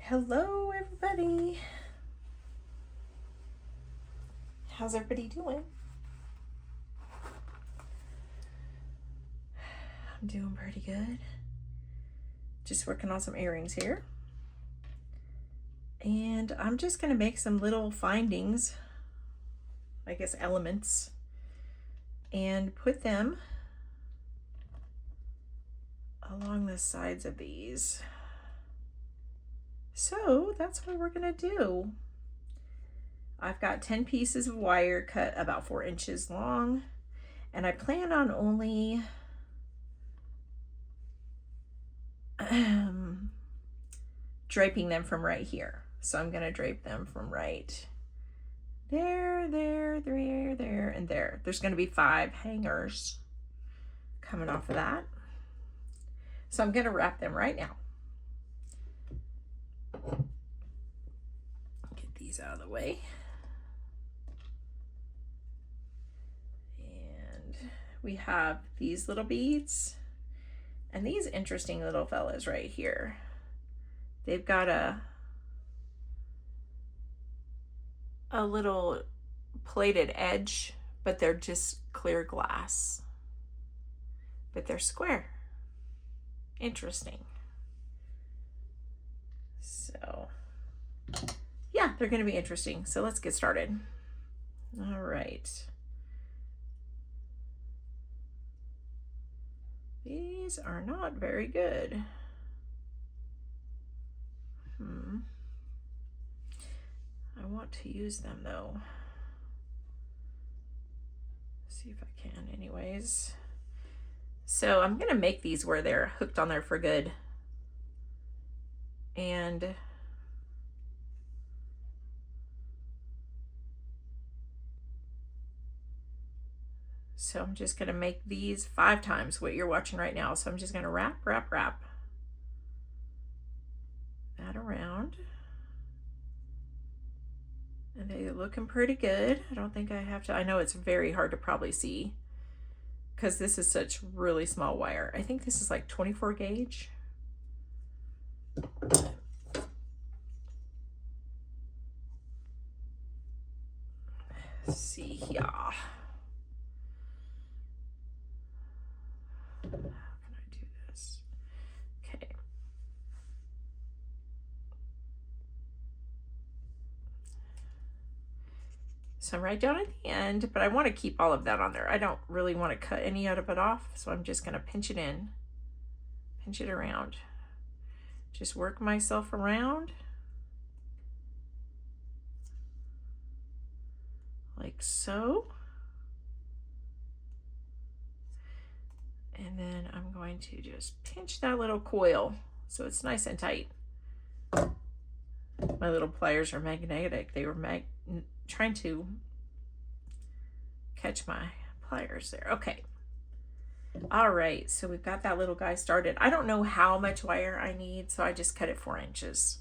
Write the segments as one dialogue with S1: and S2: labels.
S1: Hello, everybody. How's everybody doing? I'm doing pretty good. Just working on some earrings here. And I'm just going to make some little findings, I guess elements, and put them along the sides of these. So that's what we're going to do. I've got 10 pieces of wire cut about 4 inches long, and I plan on only draping them from right here. So I'm going to drape them from right there, and there. There's going to be 5 hangers coming off of that. So I'm going to wrap them right now. Get these out of the way. And we have these little beads and these interesting little fellas right here. They've got a little plated edge, but they're just clear glass. But they're square. Interesting. So, yeah, they're going to be interesting. So let's get started. All right. These are not very good. I want to use them though. See if I can anyways. So I'm gonna make these where they're hooked on there for good. And so I'm just gonna make these 5 times what you're watching right now. So I'm just gonna wrap that around. And they're looking pretty good. I don't think I have to, I know it's very hard to probably see because this is such really small wire. I think this is like 24 gauge. Let's see here. How can I do this? Okay. So I'm right down at the end, but I want to keep all of that on there. I don't really want to cut any of it off, so I'm just going to pinch it in, pinch it around. Just work myself around like so. And then I'm going to just pinch that little coil so it's nice and tight. My little pliers are magnetic. They were trying to catch my pliers there. Okay. All right, so we've got that little guy started. I don't know how much wire I need, so I just cut it 4 inches.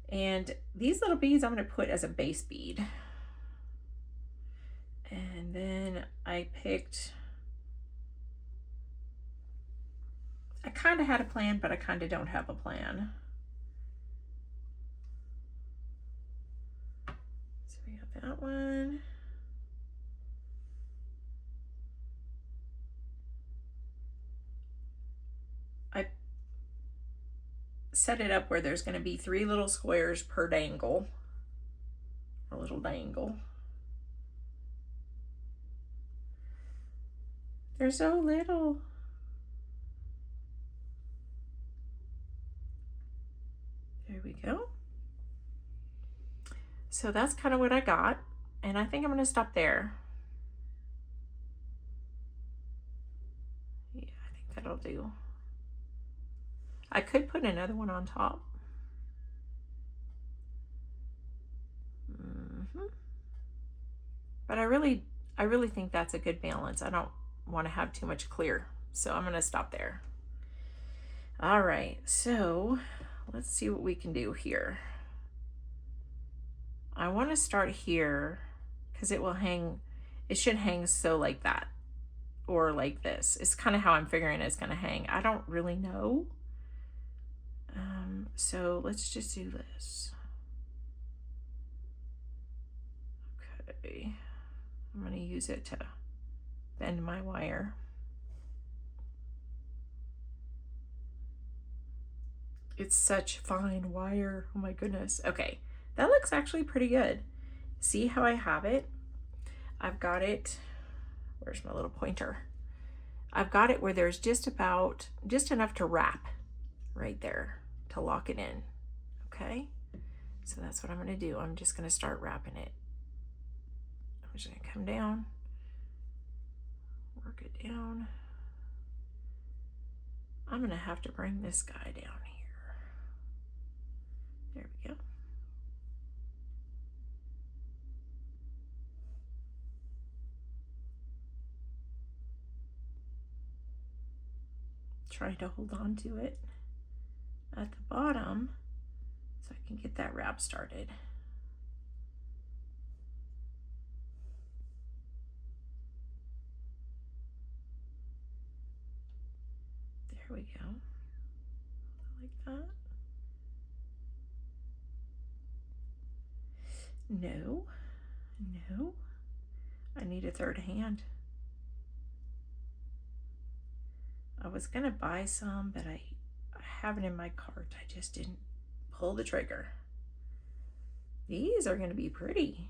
S1: And these little beads I'm going to put as a base bead. And then I kind of had a plan, but I kind of don't have a plan. So we got that one. I set it up where there's going to be 3 little squares per dangle. A little dangle. They're so little. There we go. So that's kind of what I got. And I think I'm going to stop there. Yeah, I think that'll do. I could put another one on top. But I really think that's a good balance. I don't want to have too much clear. So I'm going to stop there. All right, so let's see what we can do here. I want to start here because it will hang, it should hang so like that or like this. It's kind of how I'm figuring it's going to hang. I don't really know. So let's just do this. Okay, I'm going to use it to bend my wire. It's such fine wire. Oh my goodness. Okay, that looks actually pretty good. See how I have it? I've got it. Where's my little pointer? I've got it where there's just enough to wrap right there to lock it in. Okay, so that's what I'm going to do. I'm just going to start wrapping it. I'm just going to come down, work it down. I'm going to have to bring this guy down here. There we go. Try to hold on to it at the bottom so I can get that wrap started. There we go. Like that. No, no. I need a third hand. I was gonna buy some, but I have it in my cart. I just didn't pull the trigger. These are gonna be pretty.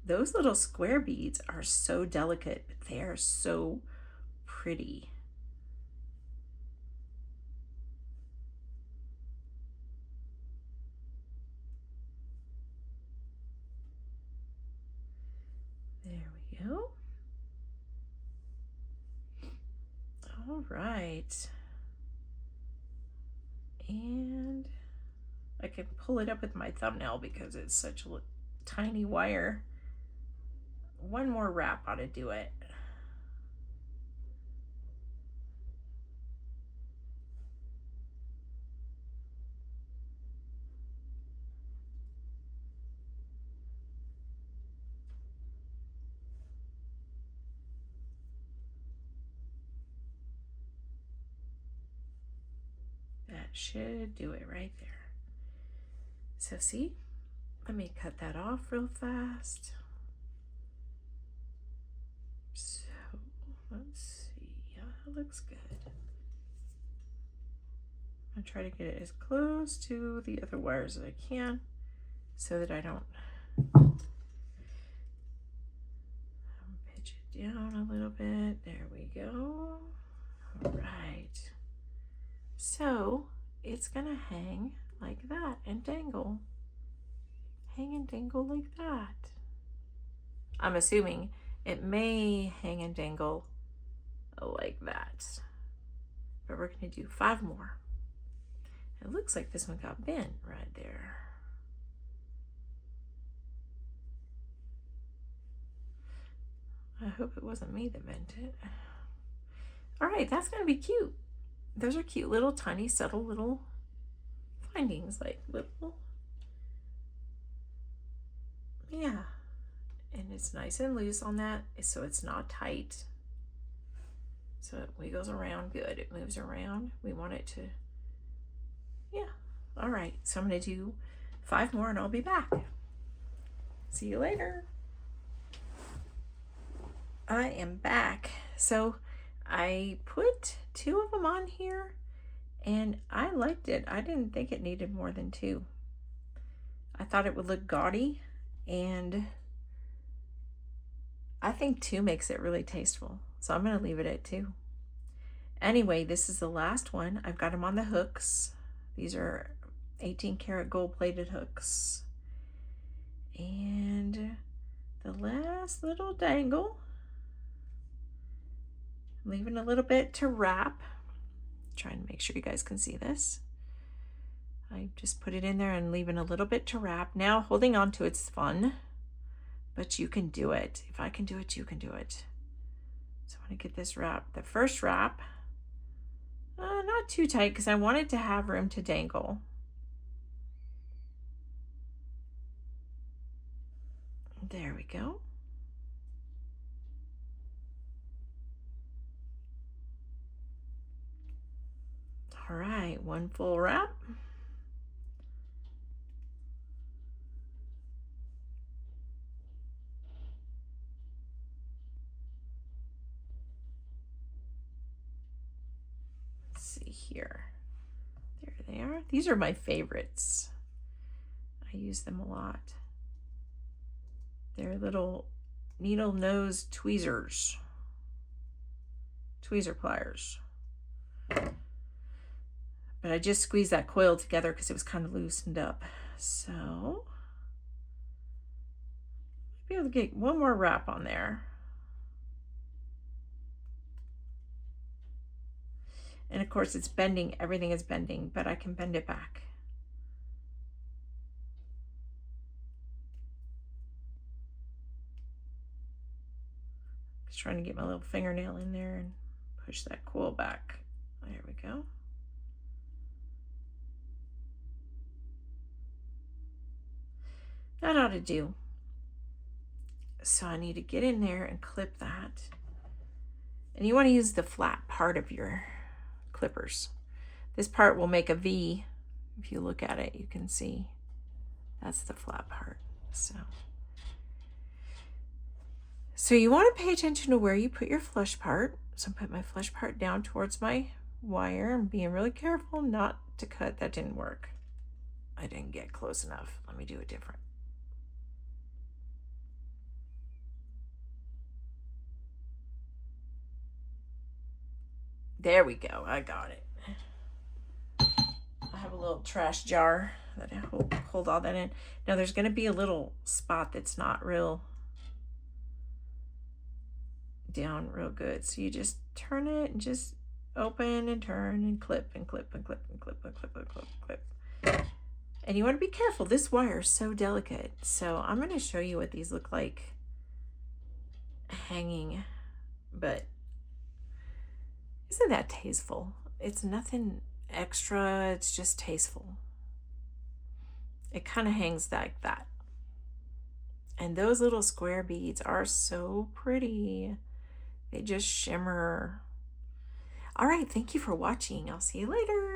S1: Those little square beads are so delicate, but they are so pretty. There we go. All right. And I can pull it up with my thumbnail because it's such a tiny wire. One more wrap ought to do it. That should do it right there. So see, let me cut that off real fast. So let's see, yeah, that looks good. I'm gonna try to get it as close to the other wires as I can so that I don't pitch it down a little bit. There we go. All right. So it's gonna hang like that and dangle. Hang and dangle like that. I'm assuming it may hang and dangle like that. But we're gonna do 5 more. It looks like this one got bent right there. I hope it wasn't me that bent it. All right, that's gonna be cute. Those are cute little tiny subtle little findings, like little, yeah. And it's nice and loose on that, so it's not tight. So it wiggles around good, it moves around. We want it to, yeah. All right, so I'm gonna do 5 more and I'll be back. See you later. I am back. So I put 2 of them on here and I liked it. I didn't think it needed more than 2. I thought it would look gaudy, and I think 2 makes it really tasteful. So I'm gonna leave it at 2. Anyway, this is the last one. I've got them on the hooks. These are 18 karat gold plated hooks. And the last little dangle, leaving a little bit to wrap. Trying to make sure you guys can see this. I just put it in there and leaving a little bit to wrap. Now holding on to it's fun, but you can do it. If I can do it, you can do it. So I want to get this wrap, the first wrap, not too tight because I want it to have room to dangle. There we go. All right, one full wrap. here. There they are. These are my favorites. I use them a lot. They're little needle nose tweezers. Tweezer pliers. But I just squeezed that coil together because it was kind of loosened up. So, be able to get one more wrap on there. And of course it's bending, everything is bending, but I can bend it back. Just trying to get my little fingernail in there and push that coil back. There we go. That ought to do. So I need to get in there and clip that. And you want to use the flat part of your clippers. This part will make a V. If you look at it, you can see that's the flat part. So you want to pay attention to where you put your flush part. So I put my flush part down towards my wire and being really careful not to cut. That didn't work. I didn't get close enough. Let me do it different. There we go. I got it. I have a little trash jar that I hold all that in. Now there's going to be a little spot that's not real down real good. So you just turn it and just open and turn and clip and clip and clip and clip and clip and clip and clip. And you want to be careful. This wire is so delicate. So I'm going to show you what these look like hanging, but isn't that tasteful? It's nothing extra, it's just tasteful. It kind of hangs like that. And those little square beads are so pretty. They just shimmer. All right, thank you for watching. I'll see you later.